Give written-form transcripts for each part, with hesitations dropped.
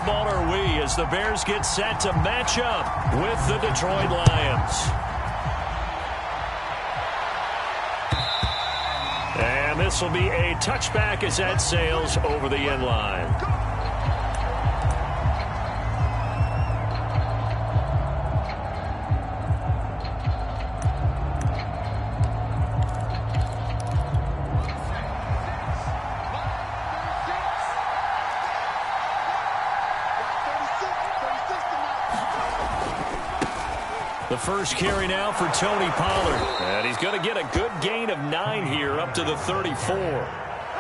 football are we as the Bears get set to match up with the Detroit Lions? And this will be a touchback as that sails over the end line. The first carry now for Tony Pollard. And he's going to get a good gain of 9 here up to the 34.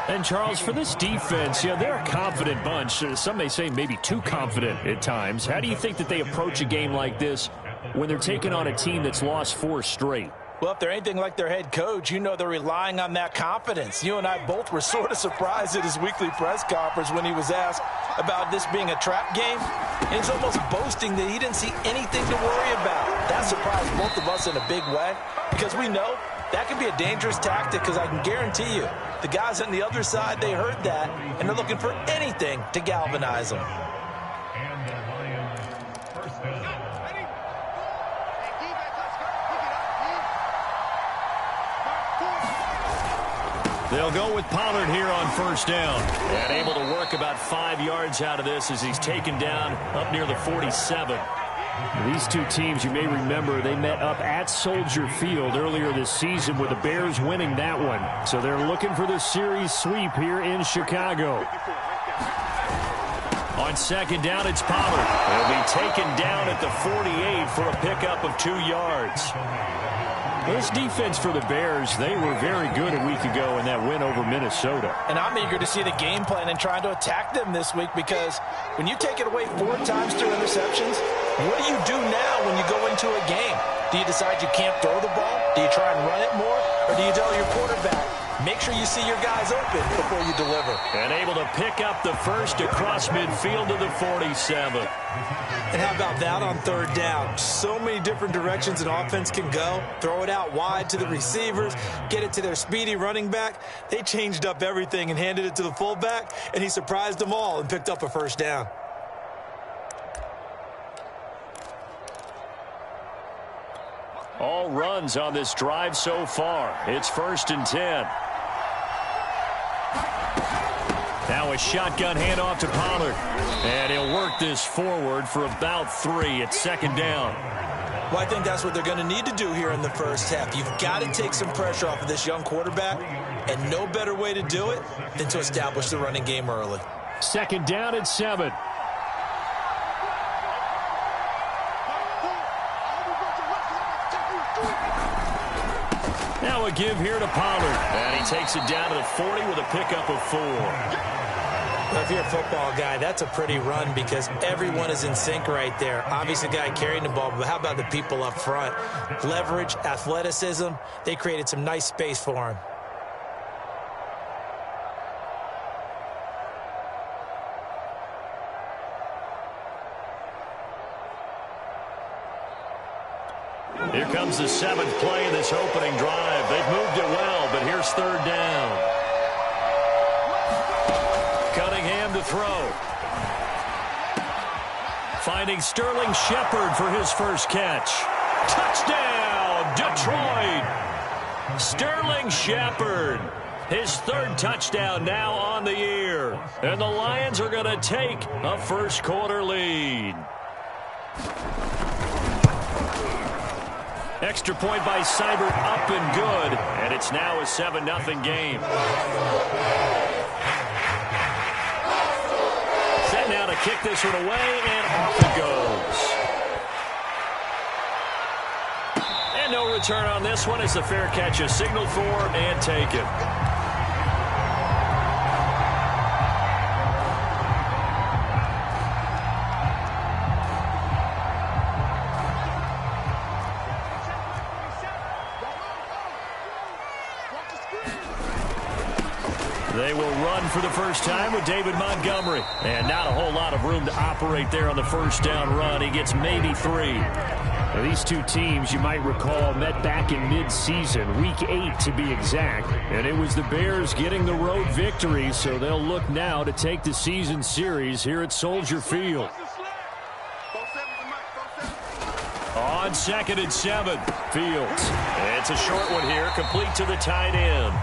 And, Charles, for this defense, they're a confident bunch. Some may say maybe too confident at times. How do you think that they approach a game like this when they're taking on a team that's lost 4 straight? Well, if they're anything like their head coach, they're relying on that confidence. You and I both were sort of surprised at his weekly press conference when he was asked about this being a trap game. And he's almost boasting that he didn't see anything to worry about. That surprised both of us in a big way because we know that can be a dangerous tactic because I can guarantee you the guys on the other side, they heard that, and they're looking for anything to galvanize them. They'll go with Pollard here on first down. And able to work about 5 yards out of this as he's taken down up near the 47. These two teams, you may remember, they met up at Soldier Field earlier this season with the Bears winning that one. So they're looking for the series sweep here in Chicago. On second down, it's Pollard. He'll be taken down at the 48 for a pickup of 2 yards. This defense for the Bears, they were very good a week ago in that win over Minnesota. And I'm eager to see the game plan and trying to attack them this week because when you take it away 4 times through interceptions, what do you do now when you go into a game? Do you decide you can't throw the ball? Do you try and run it more? Or do you tell your quarterback, make sure you see your guys open before you deliver? And able to pick up the first across midfield to the 47. And how about that on third down? So many different directions an offense can go. Throw it out wide to the receivers, get it to their speedy running back. They changed up everything and handed it to the fullback, and he surprised them all and picked up a first down. All runs on this drive so far. It's 1st and 10. Now a shotgun handoff to Pollard. And he'll work this forward for about 3 at second down. Well, I think that's what they're going to need to do here in the first half. You've got to take some pressure off of this young quarterback, and no better way to do it than to establish the running game early. Second down at 7. Now a give here to Pollard. And he takes it down to the 40 with a pickup of 4. Well, if you're a football guy, that's a pretty run because everyone is in sync right there. Obviously, the guy carrying the ball, but how about the people up front? Leverage, athleticism, they created some nice space for him. Here comes the 7th play of this opening drive. They've moved it well, but here's third down. Cunningham to throw. Finding Sterling Shepard for his first catch. Touchdown, Detroit! Sterling Shepard, his 3rd touchdown now on the year. And the Lions are going to take a first quarter lead. Extra point by Seibert up and good. And it's now a 7-0 game. Set now to kick this one away, and off it goes. And no return on this one as the fair catch is signaled for and taken. They will run for the first time with David Montgomery. And not a whole lot of room to operate there on the first down run. He gets maybe 3. Now, these two teams, you might recall, met back in mid-season, Week 8 to be exact. And it was the Bears getting the road victory, so they'll look now to take the season series here at Soldier Field. On 2nd and 7, Fields. It's a short one here, complete to the tight end.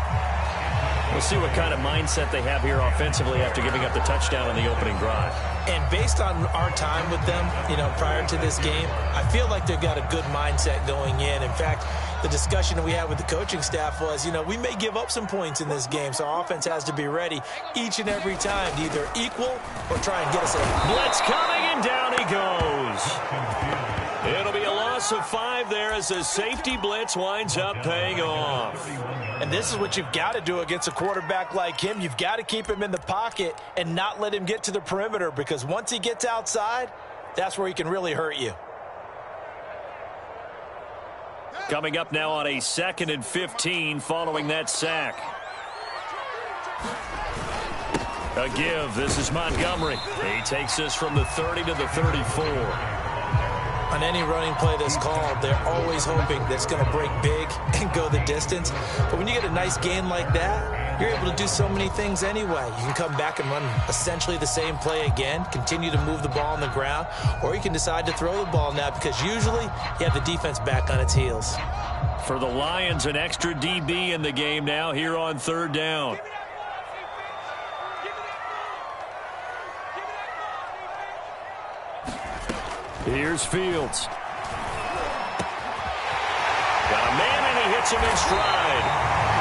We'll see what kind of mindset they have here offensively after giving up the touchdown on the opening drive. And based on our time with them, prior to this game, I feel like they've got a good mindset going in. In fact, the discussion that we had with the coaching staff was, we may give up some points in this game, so our offense has to be ready each and every time to either equal or try and get us a blitz coming, and down he goes. It'll be a loss of 5 there as the safety blitz winds up paying off. And this is what you've got to do against a quarterback like him. You've got to keep him in the pocket and not let him get to the perimeter, because once he gets outside, that's where he can really hurt you. Coming up now on a 2nd and 15 following that sack. A give. This is Montgomery. He takes this from the 30 to the 34. On any running play that's called, they're always hoping that it's going to break big and go the distance. But when you get a nice gain like that, you're able to do so many things anyway. You can come back and run essentially the same play again, continue to move the ball on the ground, or you can decide to throw the ball now, because usually you have the defense back on its heels. For the Lions, an extra DB in the game now here on 3rd down. Here's Fields. Got a man, and he hits him in stride.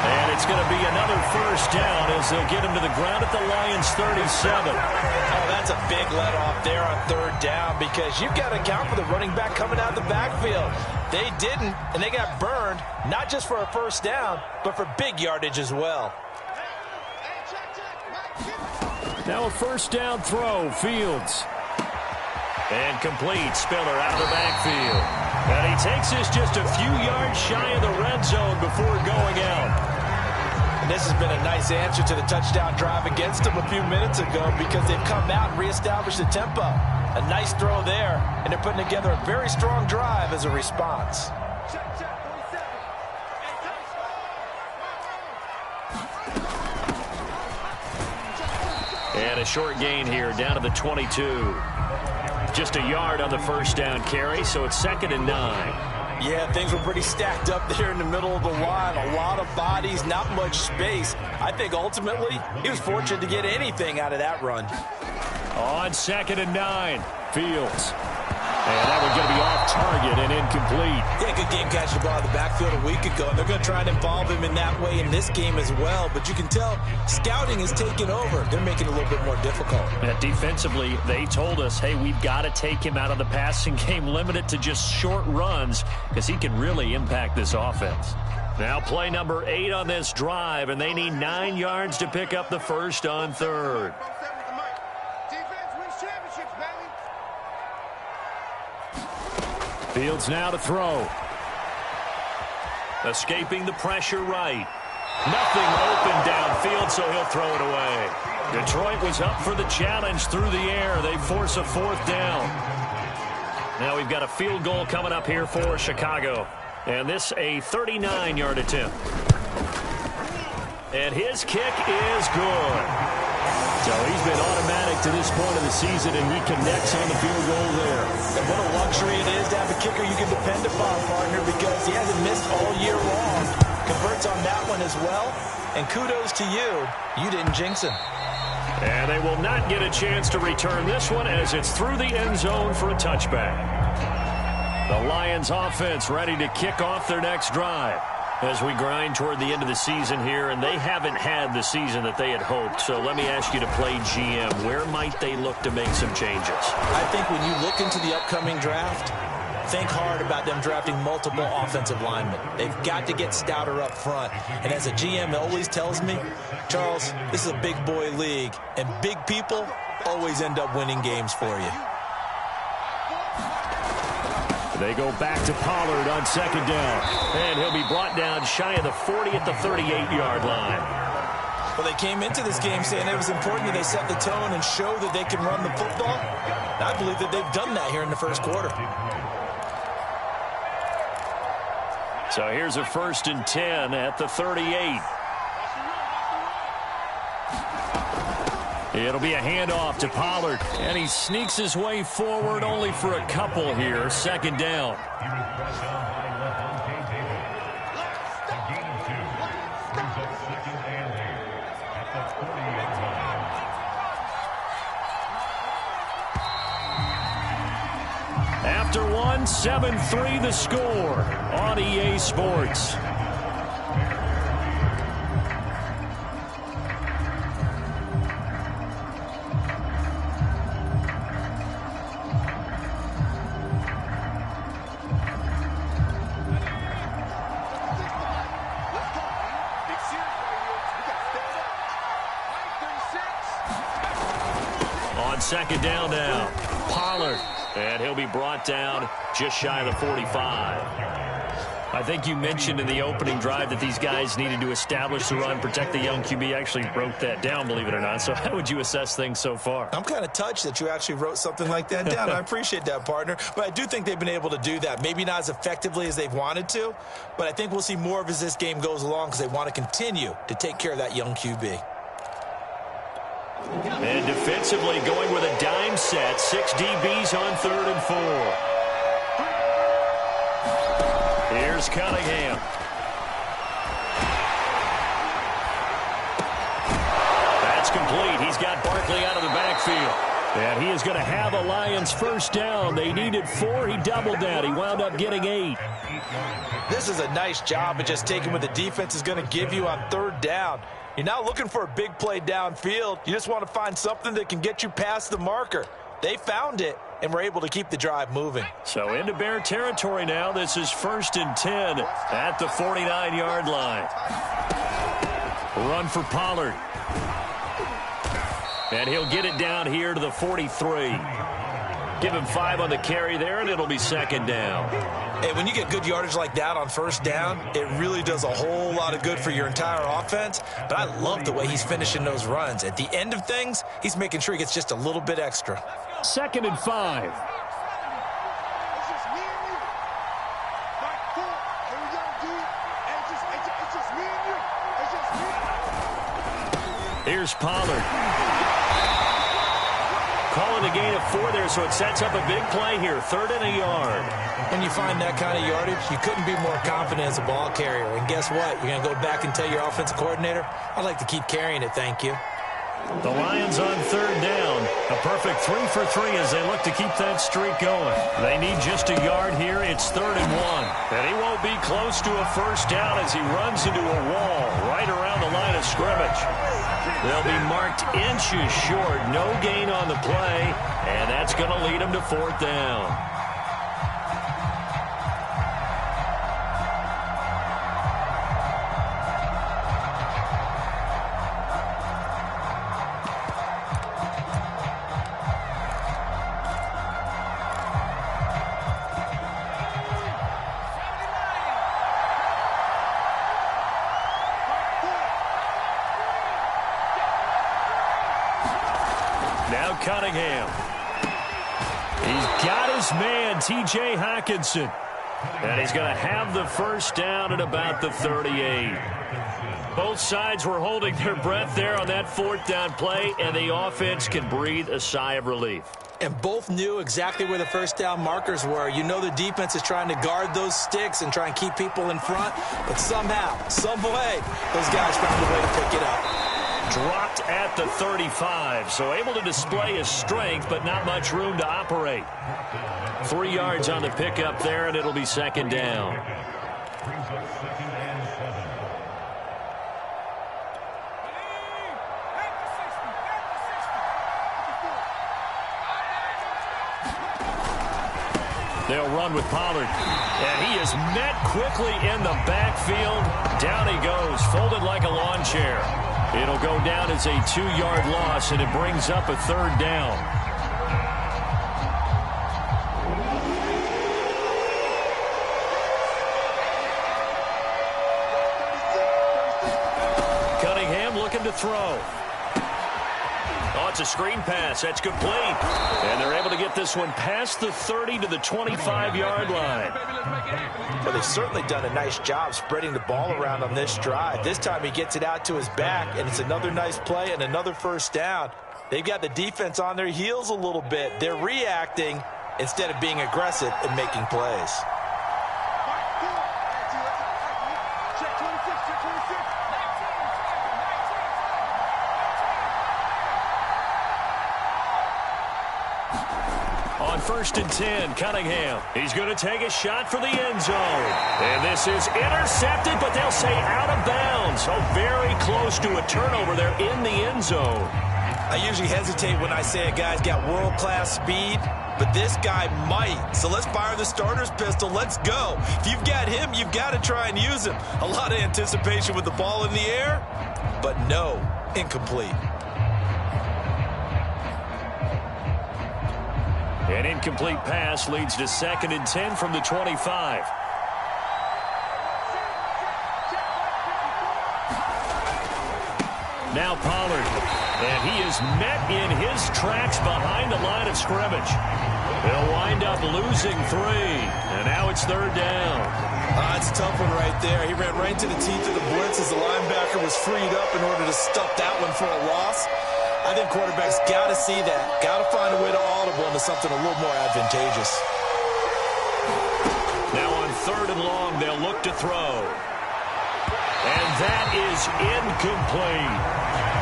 And it's going to be another 1st down as they'll get him to the ground at the Lions' 37. Oh, that's a big let-off there on 3rd down, because you've got to account for the running back coming out of the backfield. They didn't, and they got burned, not just for a 1st down, but for big yardage as well. Now a 1st down throw, Fields. And complete. Spiller out of the backfield. And he takes this just a few yards shy of the red zone before going out. And this has been a nice answer to the touchdown drive against them a few minutes ago, because they've come out and reestablished the tempo. A nice throw there, and they're putting together a very strong drive as a response. And a short gain here down to the 22. Just a yard on the 1st down carry, so it's 2nd and 9. Yeah, things were pretty stacked up there in the middle of the line. A lot of bodies, not much space. I think ultimately he was fortunate to get anything out of that run. On 2nd and 9, Fields. And that one's going to be off target and incomplete. Yeah, good game catching the ball in the backfield a week ago. And they're going to try and involve him in that way in this game as well. But you can tell scouting is taking over. They're making it a little bit more difficult. Defensively, they told us, hey, we've got to take him out of the passing game, limit it to just short runs, because he can really impact this offense. Now play number 8 on this drive, and they need 9 yards to pick up the 1st on 3rd. Fields now to throw. Escaping the pressure right. Nothing open downfield, so he'll throw it away. Detroit was up for the challenge through the air. They force a 4th down. Now we've got a field goal coming up here for Chicago. And this a 39-yard attempt. And his kick is good. So he's been automatic to this point of the season, and he connects on the field goal there. And what a luxury it is to have a kicker you can depend upon, partner, because he hasn't missed all year long. Converts on that one as well. And kudos to you. You didn't jinx him. And they will not get a chance to return this one as it's through the end zone for a touchback. The Lions offense ready to kick off their next drive as we grind toward the end of the season here, and they haven't had the season that they had hoped. So let me ask you to play GM. Where might they look to make some changes? I think when you look into the upcoming draft, think hard about them drafting multiple offensive linemen. They've got to get stouter up front. And as a GM always tells me, Charles, this is a big boy league, and big people always end up winning games for you. They go back to Pollard on 2nd down. And he'll be brought down shy of the 40 at the 38-yard line. Well, they came into this game saying it was important that they set the tone and show that they can run the football. And I believe that they've done that here in the 1st quarter. So here's a 1st and 10 at the 38. It'll be a handoff to Pollard, and he sneaks his way forward only for a couple here. 2nd down. After one, 7-3 the score on EA Sports. On 2nd down now, Pollard. And he'll be brought down just shy of the 45. I think you mentioned in the opening drive that these guys needed to establish the run, protect the young QB. Actually wrote that down, believe it or not. So how would you assess things so far? I'm kind of touched that you actually wrote something like that down. I appreciate that, partner. But I do think they've been able to do that. Maybe not as effectively as they've wanted to, but I think we'll see more of as this game goes along because they want to continue to take care of that young QB. And defensively going with a dime set. 6 DBs on 3rd and 4. Here's Cunningham. That's complete. He's got Barkley out of the backfield. And he is going to have a Lions 1st down. They needed 4. He doubled that. He wound up getting 8. This is a nice job of just taking what the defense is going to give you on 3rd down. You're not looking for a big play downfield. You just want to find something that can get you past the marker. They found it and were able to keep the drive moving. So into Bear territory now. This is 1st and 10 at the 49-yard line. Run for Pollard. And he'll get it down here to the 43. Give him 5 on the carry there, and it'll be 2nd down. Hey, when you get good yardage like that on 1st down, it really does a whole lot of good for your entire offense. But I love the way he's finishing those runs. At the end of things, he's making sure he gets just a little bit extra. 2nd and 5. Here's Pollard. Calling a gain of 4 there, so it sets up a big play here. 3rd and a yard. When you find that kind of yardage, you couldn't be more confident as a ball carrier. And guess what? You're going to go back and tell your offensive coordinator, I'd like to keep carrying it, thank you. The Lions on 3rd down. A perfect 3 for 3 as they look to keep that streak going. They need just a yard here. It's 3rd and 1. And he won't be close to a 1st down as he runs into a wall right around the line of scrimmage. They'll be marked inches short. No gain on the play. And that's going to lead them to 4th down. Now Cunningham. He's got his man, T.J. Hockenson. And he's going to have the 1st down at about the 38. Both sides were holding their breath there on that 4th down play, and the offense can breathe a sigh of relief. And both knew exactly where the 1st down markers were. You know the defense is trying to guard those sticks and try and keep people in front, but somehow, some way, those guys found a way to pick it up. Dropped at the 35, so able to display his strength, but not much room to operate. 3 yards on the pickup there, and it'll be 2nd down. They'll run with Pollard. And he is met quickly in the backfield. Down he goes, folded like a lawn chair. It'll go down as a 2-yard loss, and it brings up a 3rd down. Cunningham looking to throw. Oh, it's a screen pass. That's complete. And they're able to get this one past the 30 to the 25-yard line. Well, they've certainly done a nice job spreading the ball around on this drive. This time he gets it out to his back, and it's another nice play and another first down. They've got the defense on their heels a little bit. They're reacting instead of being aggressive and making plays. On 1st and 10, Cunningham. He's going to take a shot for the end zone. And this is intercepted, but they'll say out of bounds. So very close to a turnover there in the end zone. I usually hesitate when I say a guy's got world-class speed, but this guy might. So let's fire the starter's pistol. Let's go. If you've got him, you've got to try and use him. A lot of anticipation with the ball in the air, but no, incomplete. An incomplete pass leads to 2nd and 10 from the 25. Now Pollard. And he is met in his tracks behind the line of scrimmage. They'll wind up losing 3. And now it's 3rd down. It's a tough one right there. He ran right to the teeth of the blitz as the linebacker was freed up in order to stuff that one for a loss. I think quarterbacks got to see that. Got to find a way to audible into something a little more advantageous. Now on 3rd and long, they'll look to throw. And that is incomplete.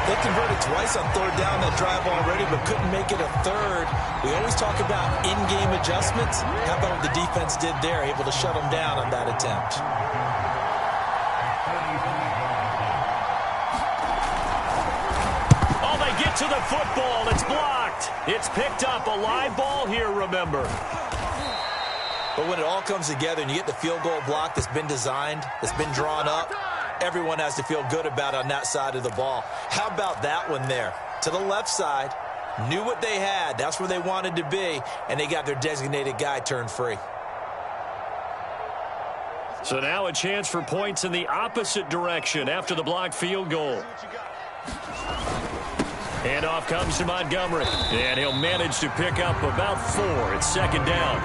They converted twice on 3rd down that drive already, but couldn't make it a 3rd. We always talk about in-game adjustments. How about what the defense did there, able to shut them down on that attempt? Oh, they get to the football. It's blocked. It's picked up. A live ball here, remember. But when it all comes together and you get the field goal block that's been designed, that's been drawn up, everyone has to feel good about on that side of the ball. How about that one there? To the left side, knew what they had. That's where they wanted to be, and they got their designated guy turned free. So now a chance for points in the opposite direction after the blocked field goal. Handoff comes to Montgomery, and he'll manage to pick up about 4. It's 2nd down.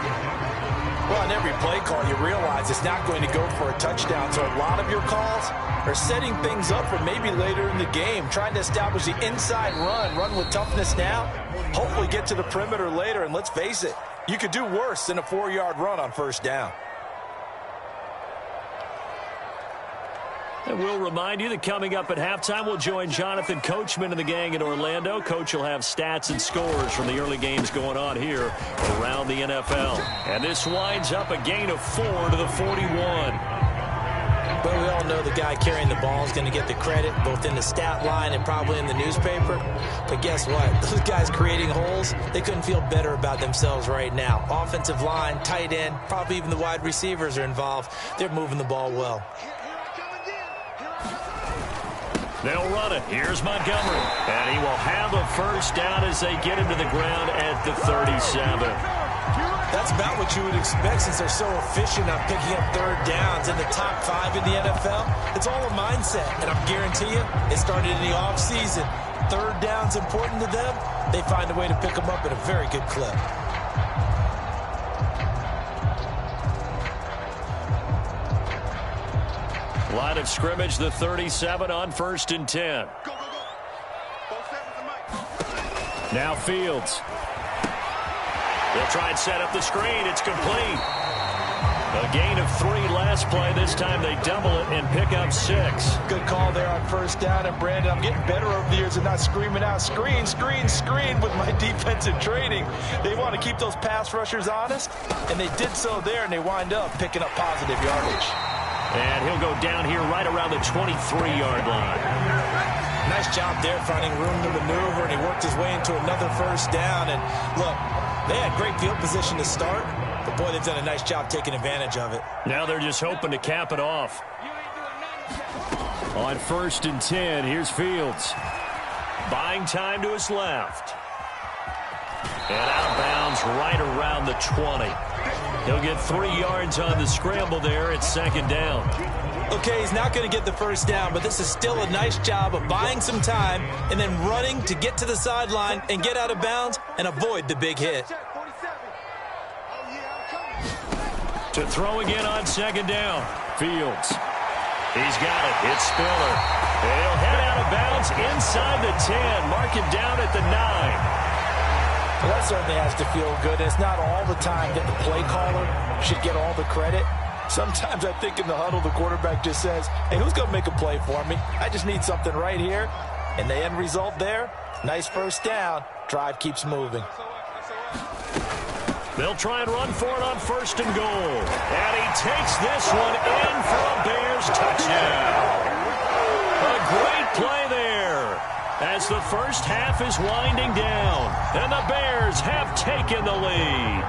Well, on every play call, you realize it's not going to go for a touchdown. So a lot of your calls are setting things up for maybe later in the game, trying to establish the inside run with toughness now, hopefully get to the perimeter later. And let's face it, you could do worse than a 4-yard run on 1st down. And we'll remind you that coming up at halftime, we'll join Jonathan Coachman and the gang in Orlando. Coach will have stats and scores from the early games going on here around the NFL. And this winds up a gain of 4 to the 41. But we all know the guy carrying the ball is going to get the credit, both in the stat line and probably in the newspaper. But guess what? Those guys creating holes, they couldn't feel better about themselves right now. Offensive line, tight end, probably even the wide receivers are involved. They're moving the ball well. They'll run it. Here's Montgomery. And he will have a 1st down as they get him to the ground at the 37. That's about what you would expect since they're so efficient on picking up 3rd downs in the top 5 in the NFL. It's all a mindset, and I guarantee you, it started in the offseason. 3rd down's important to them. They find a way to pick them up at a very good clip. Line of scrimmage, the 37 on 1st and 10. Now Fields. They'll try and set up the screen. It's complete. A gain of 3 last play. This time they double it and pick up 6. Good call there on 1st down. And, Brandon, I'm getting better over the years and not screaming out, screen, screen, screen with my defensive training. They want to keep those pass rushers honest, and they did so there, and they wind up picking up positive yardage. And he'll go down here right around the 23-yard line. Nice job there finding room to maneuver, and he worked his way into another 1st down. And, look, they had great field position to start, but, boy, they've done a nice job taking advantage of it. Now they're just hoping to cap it off. On 1st and 10, here's Fields. Buying time to his left. And out of bounds right around the 20. He'll get 3 yards on the scramble there. It's 2nd down. Okay, he's not going to get the first down, but this is still a nice job of buying some time and then running to get to the sideline and get out of bounds and avoid the big hit. To throw again on second down. Fields. He's got it. It's Spiller. He'll head out of bounds inside the 10. Mark him down at the 9. Well, that certainly has to feel good. It's not all the time that the play caller should get all the credit. Sometimes I think in the huddle, the quarterback just says, hey, who's going to make a play for me? I just need something right here. And the end result there, nice first down. Drive keeps moving. They'll try and run for it on first and goal. And he takes this one in for a Bears touchdown. A great play there as the first half is winding down. And the Bears have taken the lead.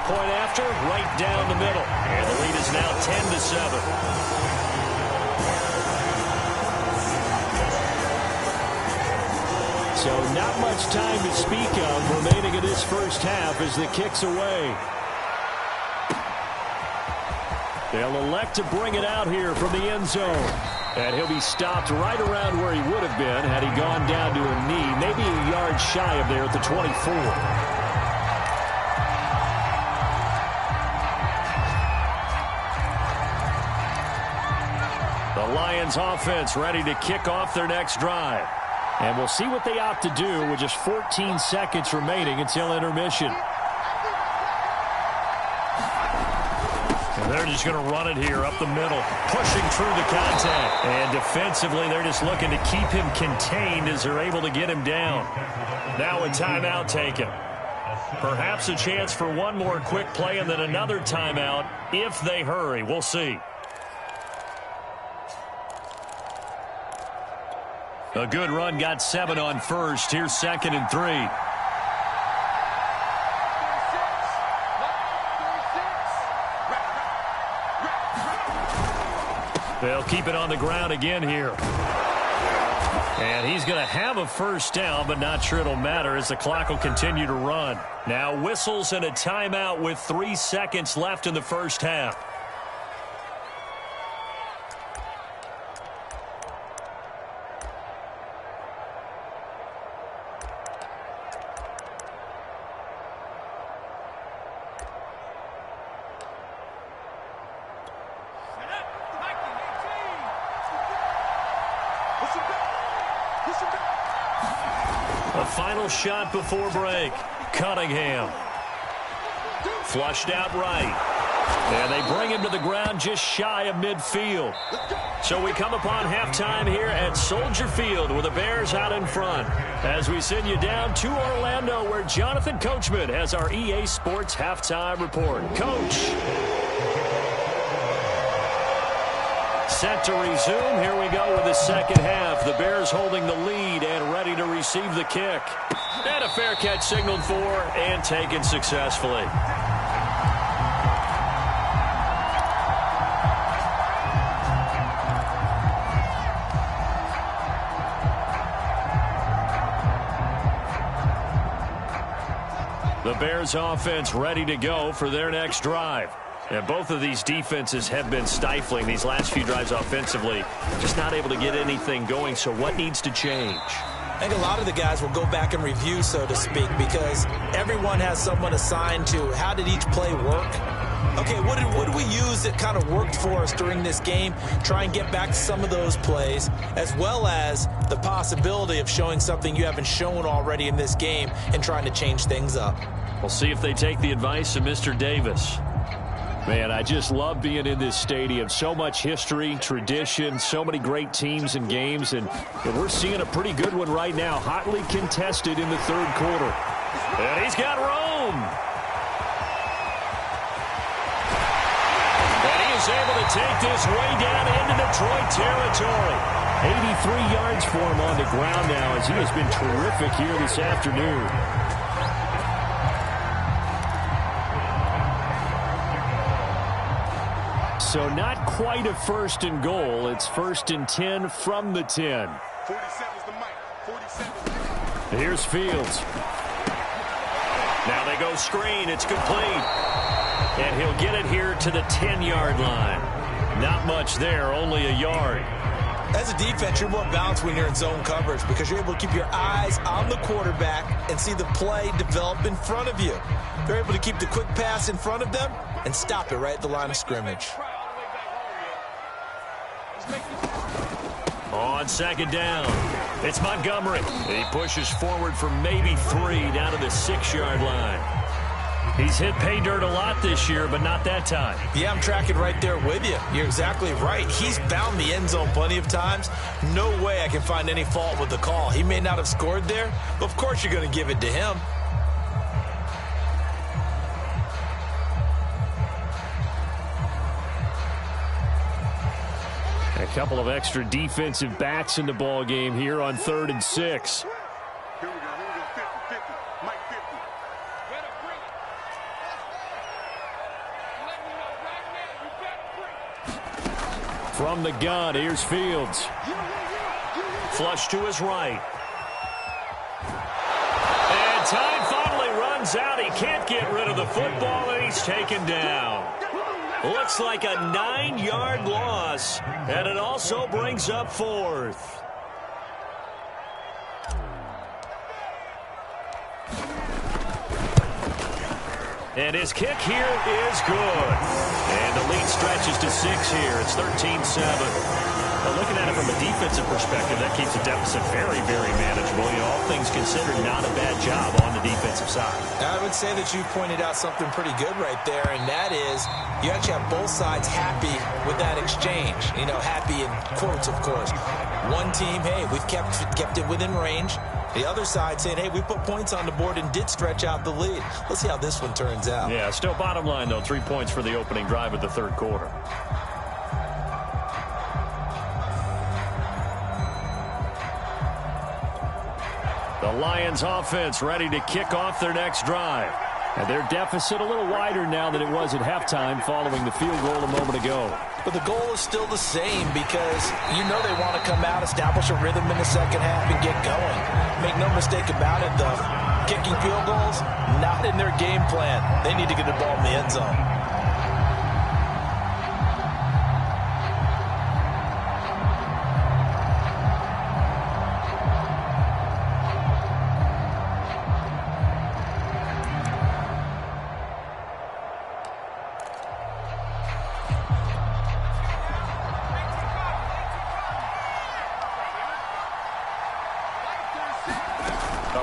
Point after, right down the middle. And the lead is now 10-7. So not much time to speak of remaining in this first half as the kick's away. They'll elect to bring it out here from the end zone. And he'll be stopped right around where he would have been had he gone down to a knee, maybe a yard shy of there at the 24. The Lions offense ready to kick off their next drive. And we'll see what they opt to do with just 14 seconds remaining until intermission. And they're just going to run it here up the middle, pushing through the contact. And defensively, they're just looking to keep him contained as they're able to get him down. Now a timeout taken. Perhaps a chance for one more quick play and then another timeout if they hurry. We'll see. A good run, got 7 on first. Here's 2nd and 3. They'll keep it on the ground again here. And he's going to have a first down, but not sure it'll matter as the clock will continue to run. Now whistles and a timeout with 3 seconds left in the first half. A final shot before break. Cunningham. Flushed out right. And they bring him to the ground just shy of midfield. So we come upon halftime here at Soldier Field with the Bears out in front. As we send you down to Orlando where Jonathan Coachman has our EA Sports halftime report. Coach. Set to resume. Here we go with the second half. The Bears holding the lead and ready to receive the kick. And a fair catch signaled for and taken successfully. The Bears offense ready to go for their next drive. And both of these defenses have been stifling these last few drives offensively. Just not able to get anything going, so what needs to change? I think a lot of the guys will go back and review, so to speak, because everyone has someone assigned to how did each play work. Okay, what did we use that kind of worked for us during this game? Try and get back to some of those plays, as well as the possibility of showing something you haven't shown already in this game and trying to change things up. We'll see if they take the advice of Mr. Davis. Man, I just love being in this stadium. So much history, tradition, so many great teams and games, and we're seeing a pretty good one right now, hotly contested in the third quarter. And he's got room. And he is able to take this way down into Detroit territory. 83 yards for him on the ground now as he has been terrific here this afternoon. So not quite a first and goal. It's 1st and 10 from the 10. 47's the mic. 47. Here's Fields. Now they go screen. It's complete. And he'll get it here to the 10-yard line. Not much there, only a yard. As a defense, you're more balanced when you're in zone coverage because you're able to keep your eyes on the quarterback and see the play develop in front of you. They're able to keep the quick pass in front of them and stop it right at the line of scrimmage. On second down, it's Montgomery. He pushes forward for maybe 3 down to the 6-yard line. He's hit pay dirt a lot this year, but not that time. Yeah, I'm tracking right there with you. You're exactly right. He's found the end zone plenty of times. No way I can find any fault with the call. He may not have scored there, but of course you're going to give it to him. A couple of extra defensive backs in the ball game here on 3rd and 6. From the gun, here's Fields. Flush to his right. And time finally runs out. He can't get rid of the football, and he's taken down. Looks like a 9-yard loss, and it also brings up 4th. And his kick here is good. And the lead stretches to 6 here. It's 13-7. But looking at it from a defensive perspective, that keeps the deficit very, very manageable. You know, all things considered, not a bad job on the defensive side. I would say that you pointed out something pretty good right there, and that is you actually have both sides happy with that exchange. You know, happy in quotes, of course. One team, hey, we've kept it within range. The other side saying, hey, we put points on the board and did stretch out the lead. Let's see how this one turns out. Yeah, still bottom line, though, 3 points for the opening drive of the 3rd quarter. The Lions offense ready to kick off their next drive. And their deficit a little wider now than it was at halftime following the field goal a moment ago. But the goal is still the same because you know they want to come out, establish a rhythm in the second half, and get going. Make no mistake about it, though. Kicking field goals, not in their game plan. They need to get the ball in the end zone.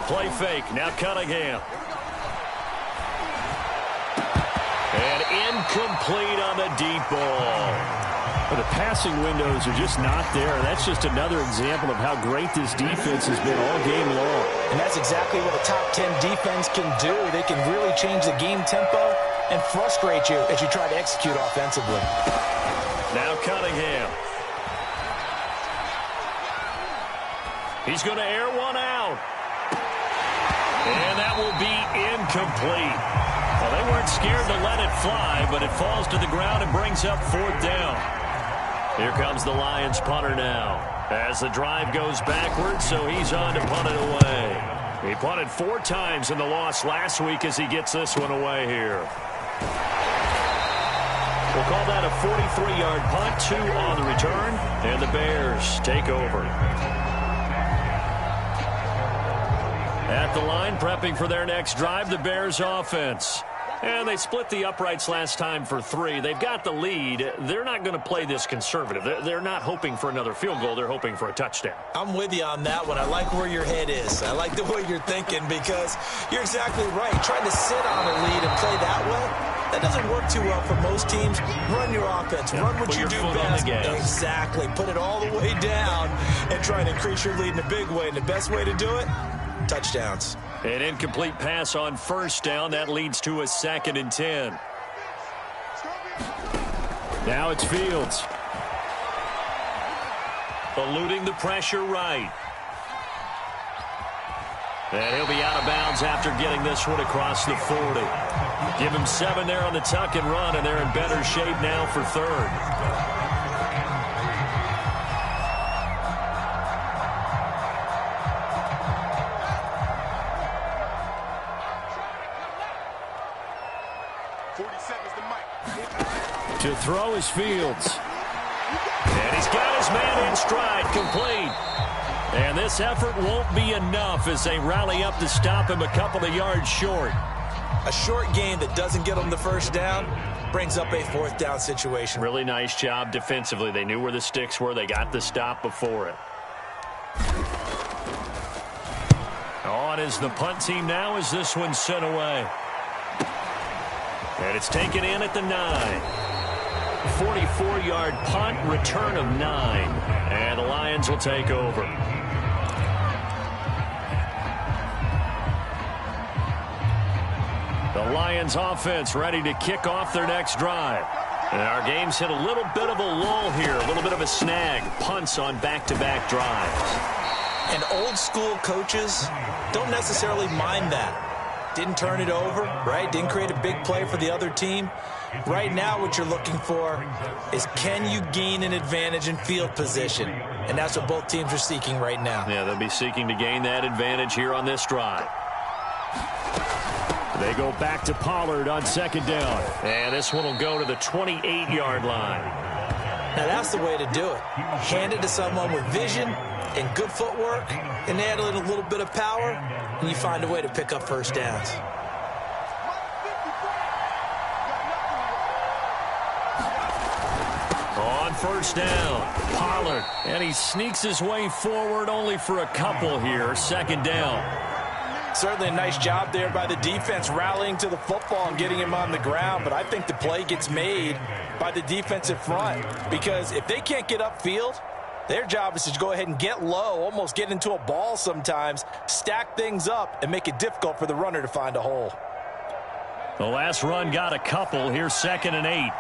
Play fake. Now Cunningham. And incomplete on the deep ball. But the passing windows are just not there. That's just another example of how great this defense has been all game long. And that's exactly what a top 10 defense can do. They can really change the game tempo and frustrate you as you try to execute offensively. Now Cunningham. He's going to air one out. And that will be incomplete. Well, they weren't scared to let it fly, but it falls to the ground and brings up 4th down. Here comes the Lions punter now. As the drive goes backwards, so he's on to punt it away. He punted 4 times in the loss last week as he gets this one away here. We'll call that a 43-yard punt, 2 on the return, and the Bears take over. At the line, prepping for their next drive, the Bears offense. And they split the uprights last time for 3. They've got the lead. They're not going to play this conservative. They're not hoping for another field goal. They're hoping for a touchdown. I'm with you on that one. I like where your head is. I like the way you're thinking because you're exactly right. Trying to sit on a lead and play that way, that doesn't work too well for most teams. Run your offense. Run what you do best. Exactly. Put it all the way down and try and increase your lead in a big way. And the best way to do it, touchdowns. An incomplete pass on 1st down. That leads to a 2nd and 10. Now it's Fields. Eluding the pressure right. And he'll be out of bounds after getting this one across the 40. Give him 7 there on the tuck and run, and they're in better shape now for 3rd. To throw is Fields. And he's got his man in stride, complete. And this effort won't be enough as they rally up to stop him a couple of yards short. A short gain that doesn't get them the first down brings up a fourth down situation. Really nice job defensively. They knew where the sticks were. They got the stop before it. On is the punt team now as this one's sent away. And it's taken in at the 9. 44-yard punt, return of 9. And the Lions will take over. The Lions offense ready to kick off their next drive. And our game's hit a little bit of a lull here, a little bit of a snag. Punts on back-to-back drives. And old school coaches don't necessarily mind that. Didn't turn it over, right? Didn't create a big play for the other team. Right now what you're looking for is, can you gain an advantage in field position? And that's what both teams are seeking right now. Yeah, they'll be seeking to gain that advantage here on this drive. They go back to Pollard on second down. And this one will go to the 28-yard line. Now that's the way to do it. Hand it to someone with vision and good footwork, and add a little bit of power, and you find a way to pick up first downs. On first down, Pollard, and he sneaks his way forward only for a couple here. Second down. Certainly a nice job there by the defense rallying to the football and getting him on the ground, but I think the play gets made by the defensive front, because if they can't get upfield, their job is to go ahead and get low, almost get into a ball sometimes, stack things up, and make it difficult for the runner to find a hole. The last run got a couple. Here's 2nd and 8.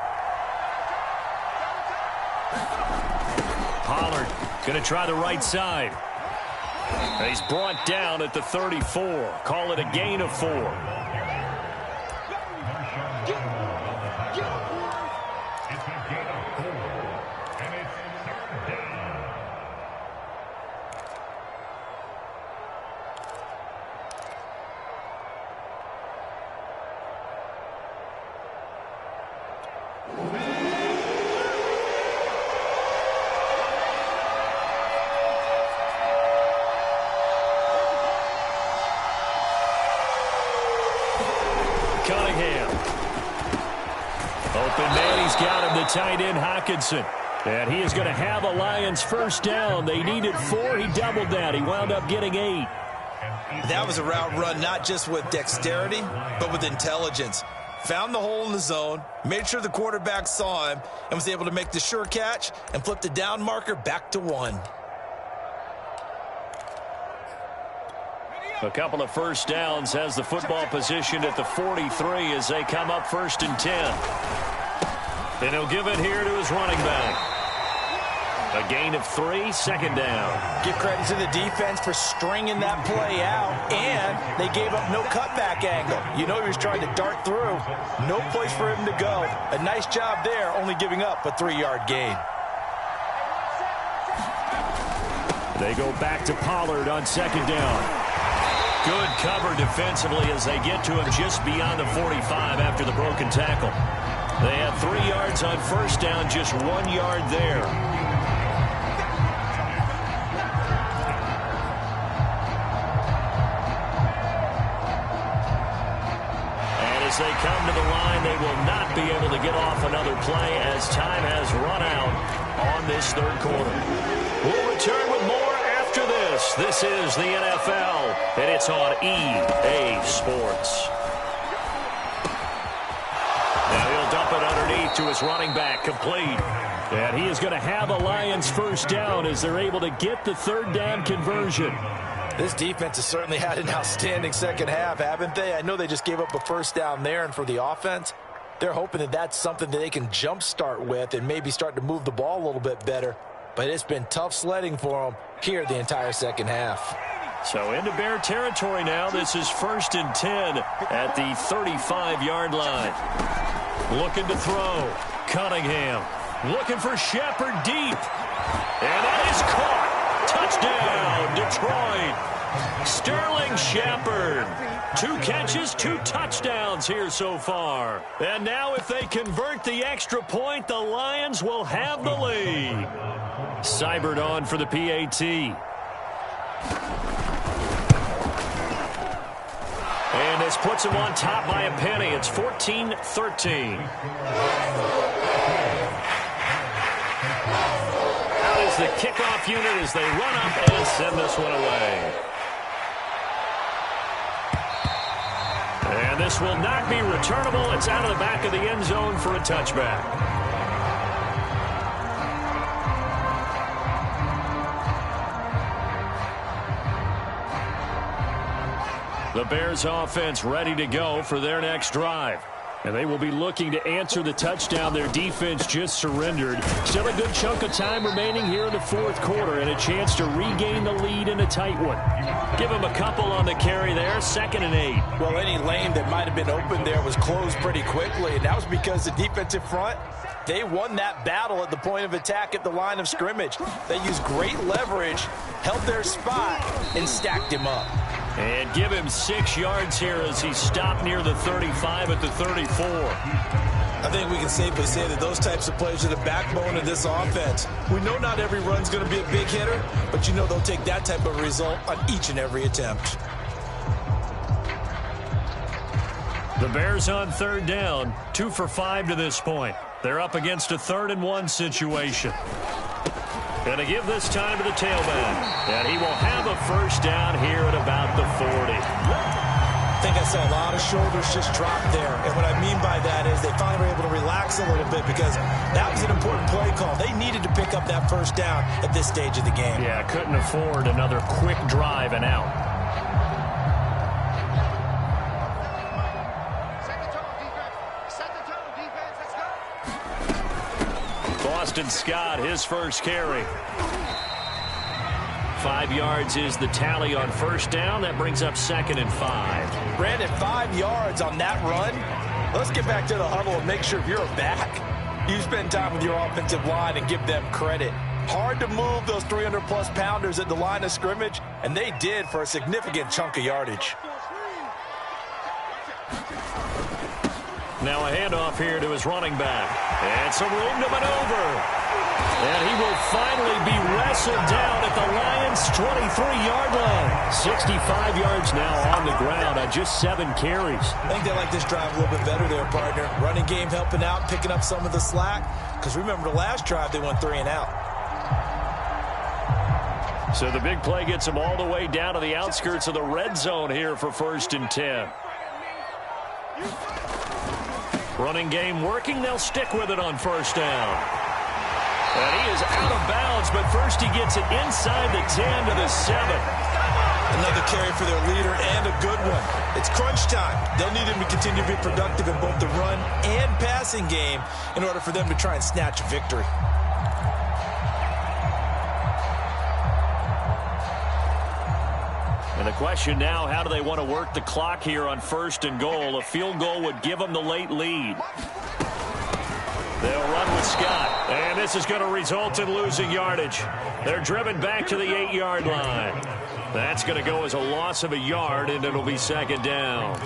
Pollard going to try the right side. He's brought down at the 34. Call it a gain of 4. Tight end Hockenson. And he is going to have a Lions first down. They needed 4. He doubled that. He wound up getting 8. That was a route run not just with dexterity, but with intelligence. Found the hole in the zone, made sure the quarterback saw him, and was able to make the sure catch and flip the down marker back to 1. A couple of first downs has the football positioned at the 43 as they come up 1st and 10. And he'll give it here to his running back. A gain of 3, second down. Give credit to the defense for stringing that play out, and they gave up no cutback angle. You know he was trying to dart through. No place for him to go. A nice job there, only giving up a 3-yard gain. They go back to Pollard on second down. Good cover defensively as they get to him just beyond the 45 after the broken tackle. They had 3 yards on first down, just 1 yard there. And as they come to the line, they will not be able to get off another play as time has run out on this third quarter. We'll return with more after this. This is the NFL, and it's on EA Sports. Dump it underneath to his running back, complete. And he is going to have a Lions first down as they're able to get the third down conversion. This defense has certainly had an outstanding second half, haven't they? I know they just gave up a first down there, and for the offense, they're hoping that that's something that they can jumpstart with and maybe start to move the ball a little bit better. But it's been tough sledding for them here the entire second half. So into Bear territory now. This is 1st and 10 at the 35-yard line. Looking to throw. Cunningham looking for Shepard deep. And that is caught. Touchdown, Detroit. Sterling Shepard. 2 catches, 2 touchdowns here so far. And now if they convert the extra point, the Lions will have the lead. Seibert on for the PAT. And this puts him on top by a penny. It's 14-13. Out is the kickoff unit as they run up and send this one away. And this will not be returnable. It's out of the back of the end zone for a touchback. The Bears offense ready to go for their next drive. And they will be looking to answer the touchdown their defense just surrendered. Still a good chunk of time remaining here in the fourth quarter and a chance to regain the lead in a tight one. Give them a couple on the carry there, 2nd and 8. Well, any lane that might have been open there was closed pretty quickly, and that was because the defensive front, they won that battle at the point of attack at the line of scrimmage. They used great leverage, held their spot, and stacked him up. And give him 6 yards here as he stopped near the 35 at the 34. I think we can safely say that those types of plays are the backbone of this offense. We know not every run's going to be a big hitter, but you know they'll take that type of result on each and every attempt. The Bears on 3rd down, 2 for 5 to this point. They're up against a 3rd and 1 situation. Going to give this time to the tailback. And he will have a first down here at about the 40. I think I saw a lot of shoulders just drop there. And what I mean by that is they finally were able to relax a little bit because that was an important play call. They needed to pick up that first down at this stage of the game. Yeah, couldn't afford another quick drive and out. Boston Scott, his first carry. 5 yards is the tally on first down. That brings up 2nd and 5. Brandon, 5 yards on that run. Let's get back to the huddle and make sure if you're a back, you spend time with your offensive line and give them credit. Hard to move those 300-plus pounders at the line of scrimmage, and they did for a significant chunk of yardage. Now a handoff here to his running back. And some room to maneuver. And he will finally be wrestled down at the Lions' 23-yard line. 65 yards now on the ground on just 7 carries. I think they like this drive a little bit better there, partner. Running game helping out, picking up some of the slack. Because remember the last drive, they went 3 and out. So the big play gets them all the way down to the outskirts of the red zone here for 1st and 10. Running game working. They'll stick with it on first down. And he is out of bounds, but first he gets it inside the 10 to the 7. Another carry for their leader and a good one. It's crunch time. They'll need him to continue to be productive in both the run and passing game in order for them to try and snatch a victory. And the question now, how do they want to work the clock here on 1st and goal? A field goal would give them the late lead. They'll run with Scott. And this is going to result in losing yardage. They're driven back to the 8-yard line. That's going to go as a loss of a yard, and it'll be 2nd down.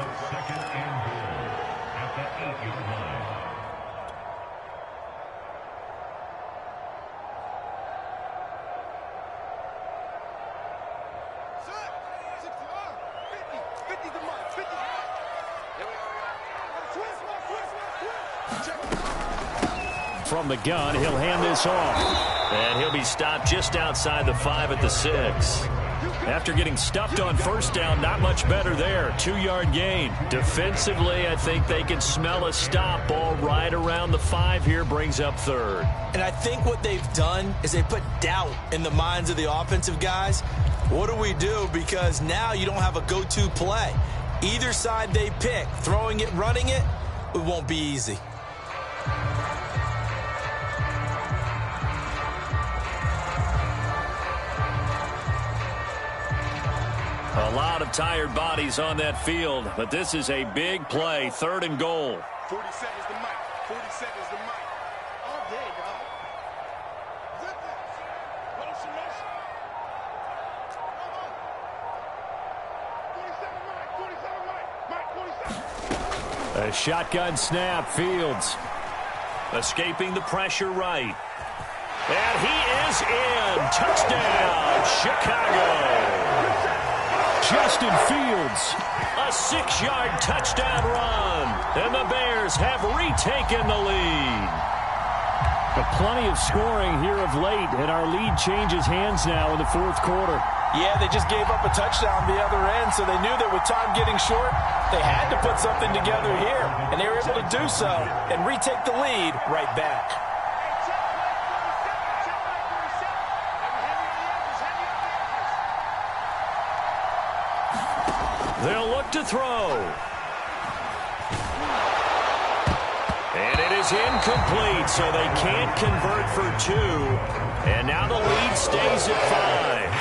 From the gun, he'll hand this off. And he'll be stopped just outside the 5 at the 6. After getting stuffed on first down, not much better there. 2-yard gain. Defensively, I think they can smell a stop. Ball right around the 5 here, brings up 3rd. And I think what they've done is they put doubt in the minds of the offensive guys. What do we do? Because now you don't have a go-to play. Either side they pick, throwing it, running it, it won't be easy. A lot of tired bodies on that field, but this is a big play, 3rd and goal. 40 seconds to Mike. 40 seconds to Mike. All day, dog. Zip this. Motion, motion. Come on. A shotgun snap, Fields. Escaping the pressure right. And he is in. Touchdown, Chicago. Justin Fields, a 6-yard touchdown run. And the Bears have retaken the lead. Plenty of scoring here of late, and our lead changes hands now in the fourth quarter. Yeah, they just gave up a touchdown the other end, so they knew that with time getting short, they had to put something together here, and they were able to do so and retake the lead right back. They'll look to throw. And it is incomplete, so they can't convert for 2. And now the lead stays at 5.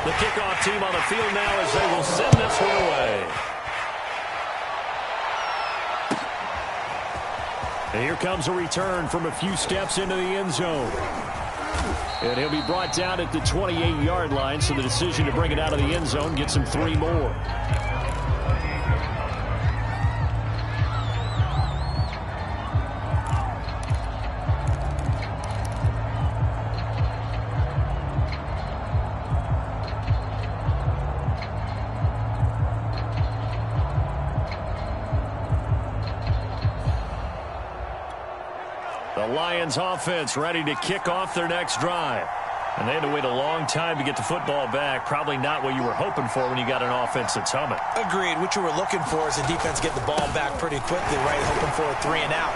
The kickoff team on the field now as they will send this one away. And here comes a return from a few steps into the end zone. And he'll be brought down at the 28-yard line, so the decision to bring it out of the end zone gets him 3 more. The Lions offense ready to kick off their next drive. And they had to wait a long time to get the football back. Probably not what you were hoping for when you got an offense that's humming. Agreed. What you were looking for is the defense get the ball back pretty quickly, right? Hoping for a 3 and out.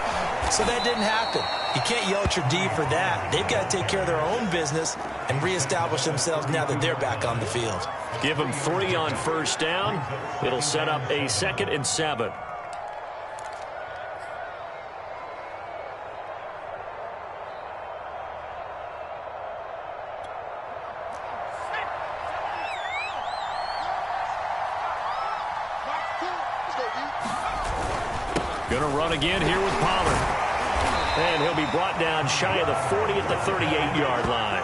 So that didn't happen. You can't yell at your D for that. They've got to take care of their own business and reestablish themselves now that they're back on the field. Give them 3 on first down. It'll set up a 2nd and 7. Going to run again here with Pollard. And he'll be brought down shy of the 40 at the 38-yard line.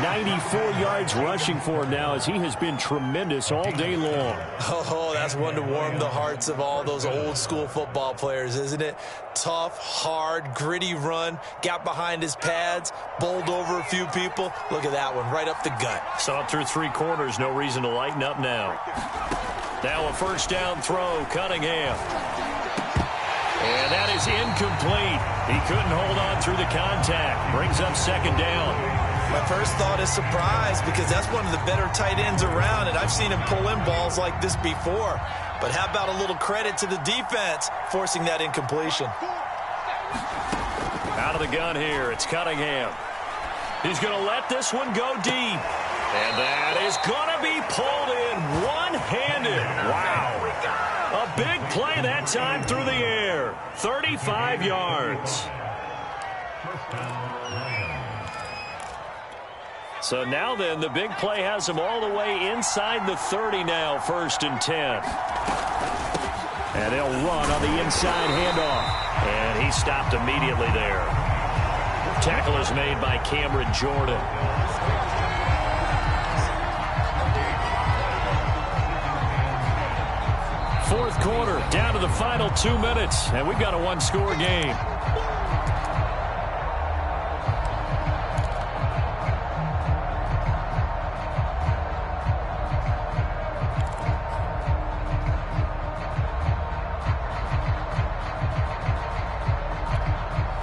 94 yards rushing for him now as he has been tremendous all day long. Oh, that's one to warm the hearts of all those old-school football players, isn't it? Tough, hard, gritty run. Got behind his pads, bowled over a few people. Look at that one, right up the gut. Saw it through 3 quarters. No reason to lighten up now. Now a first down throw, Cunningham. And that is incomplete. He couldn't hold on through the contact. Brings up 2nd down. My first thought is surprise because that's one of the better tight ends around, and I've seen him pull in balls like this before. But how about a little credit to the defense forcing that incompletion? Out of the gun here, it's Cunningham. He's going to let this one go deep. And that is going to be pulled in one-handed. Wow. A big play that time through the air. 35 yards. So now then, the big play has him all the way inside the 30 now, 1st and 10. And they'll run on the inside handoff. And he stopped immediately there. Tackle is made by Cameron Jordan. Fourth quarter, down to the final 2 minutes, and we've got a 1-score game.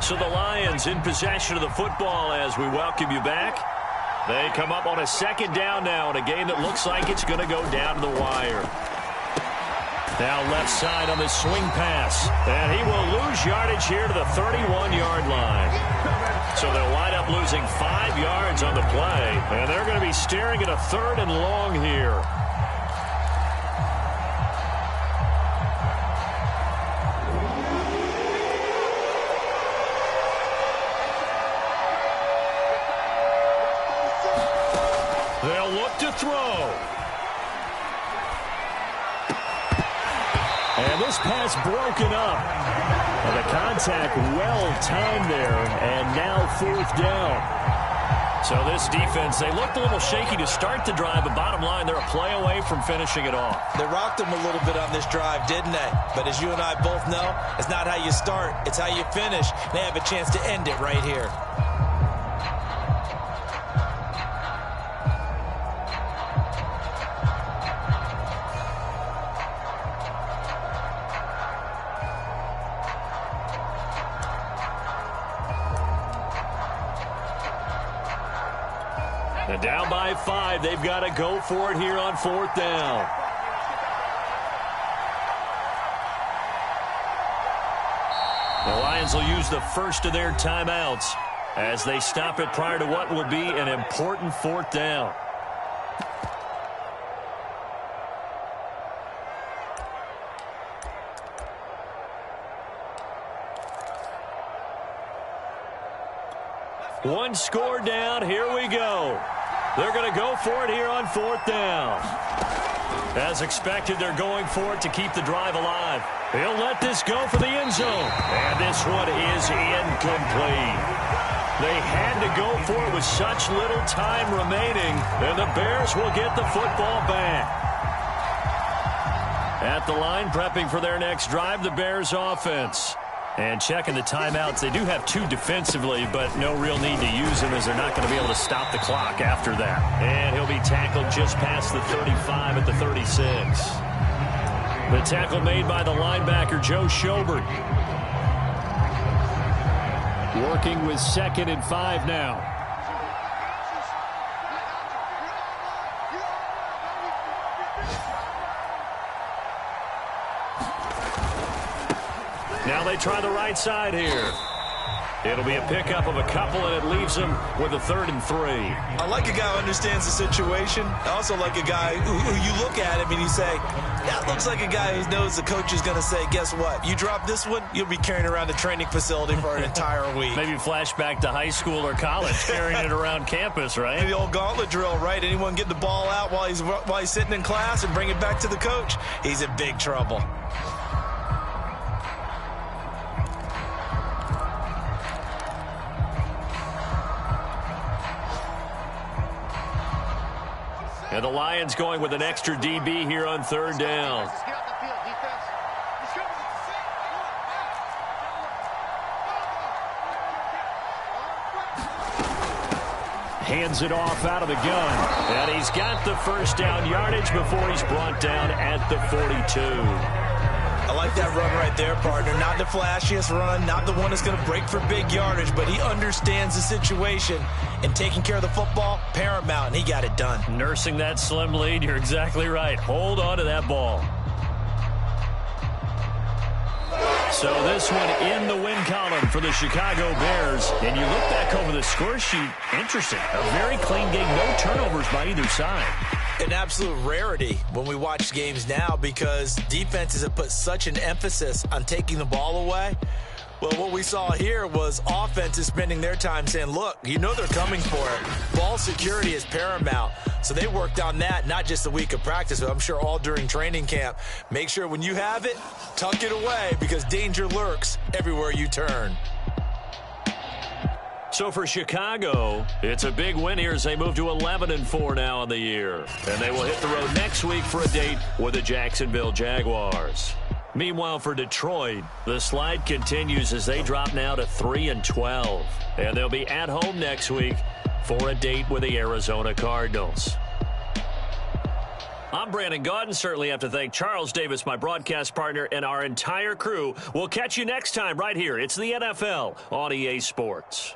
So the Lions in possession of the football as we welcome you back. They come up on a 2nd down now in a game that looks like it's going to go down to the wire. Now left side on the swing pass. And he will lose yardage here to the 31-yard line. So they'll wind up losing 5 yards on the play. And they're going to be staring at a 3rd and long here. They'll look to throw. And this pass broken up. And the contact well timed there. And now 4th down. So this defense, they looked a little shaky to start the drive, but bottom line, they're a play away from finishing it off. They rocked them a little bit on this drive, didn't they? But as you and I both know, it's not how you start, it's how you finish. They have a chance to end it right here. And down by 5, they've got to go for it here on 4th down. The Lions will use the first of their timeouts as they stop it prior to what will be an important 4th down. One score down. Here we go. They're going to go for it here on 4th down. As expected, they're going for it to keep the drive alive. He'll let this go for the end zone. And this one is incomplete. They had to go for it with such little time remaining, and the Bears will get the football back. At the line, prepping for their next drive, the Bears offense. And checking the timeouts, they do have 2 defensively, but no real need to use them as they're not going to be able to stop the clock after that. And he'll be tackled just past the 35 at the 36. The tackle made by the linebacker, Joe Schobert. Working with 2nd and 5 now. Now they try the right side here. It'll be a pickup of a couple, and it leaves them with a 3rd and 3. I like a guy who understands the situation. I also like a guy who you look at him and you say, that looks like a guy who knows the coach is going to say, guess what? You drop this one, you'll be carrying around the training facility for an entire week. Maybe flashback to high school or college, carrying it around campus, right? The old gauntlet drill, right? Anyone get the ball out while he's sitting in class and bring it back to the coach? He's in big trouble. And the Lions going with an extra DB here on 3rd down. Hands it off out of the gun. And he's got the 1st down yardage before he's brought down at the 42. I like that run right there, partner. Not the flashiest run, not the one that's going to break for big yardage, but he understands the situation, and taking care of the football, paramount, and he got it done. Nursing that slim lead, you're exactly right. Hold on to that ball. So this one in the win column for the Chicago Bears. And you look back over the score sheet, interesting. A very clean game, no turnovers by either side. An absolute rarity when we watch games now because defenses have put such an emphasis on taking the ball away. Well, what we saw here was offenses spending their time saying, look, you know they're coming for it. Ball security is paramount. So they worked on that, not just a week of practice, but I'm sure all during training camp. Make sure when you have it, tuck it away because danger lurks everywhere you turn. So for Chicago, it's a big win here as they move to 11-4 now on the year. And they will hit the road next week for a date with the Jacksonville Jaguars. Meanwhile, for Detroit, the slide continues as they drop now to 3-12. And they'll be at home next week for a date with the Arizona Cardinals. I'm Brandon Gaudin. Certainly have to thank Charles Davis, my broadcast partner, and our entire crew. We'll catch you next time right here. It's the NFL on EA Sports.